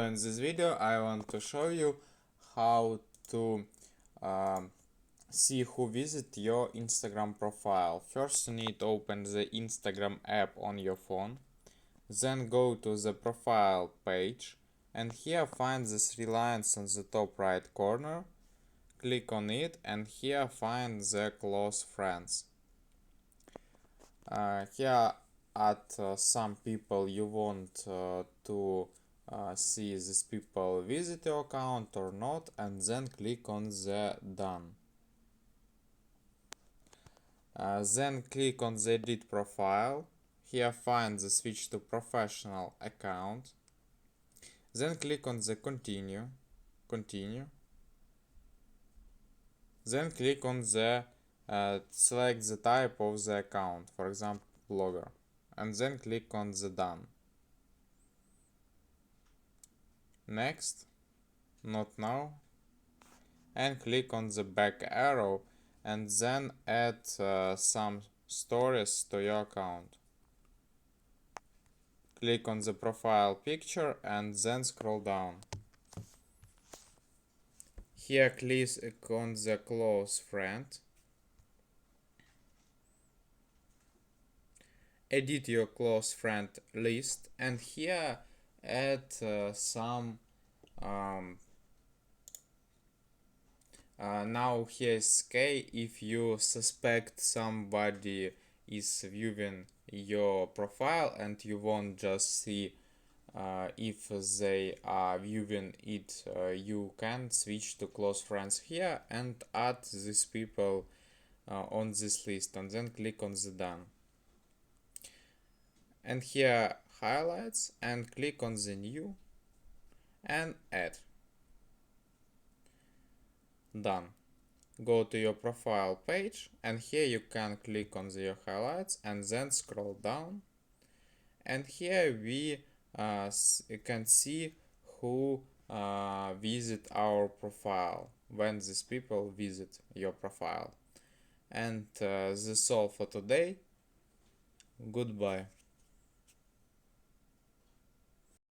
Hello, in this video I want to show you how to see who visit your Instagram profile. First you need to open the Instagram app on your phone, then go to the profile page and here find this three lines on the top right corner. Click on it and here find the close friends. Here add some people you want to see these people visit your account or not, and then click on the done. Then click on the edit profile. Here find the switch to professional account. Then click on the continue. Then click on the select the type of the account, for example blogger, and then click on the done. Next, not now, and click on the back arrow and then add some stories to your account. Click on the profile picture and then scroll down. Here click on the close friend. Edit your close friend list and here add some now here is K. If you suspect somebody is viewing your profile and you won't just see if they are viewing it, you can switch to close friends here and add these people on this list and then click on the done. And here highlights and click on the new and add. Done. Go to your profile page and here you can click on your highlights and then scroll down, and here we can see who visit our profile, when these people visit your profile. And that's all for today. Goodbye.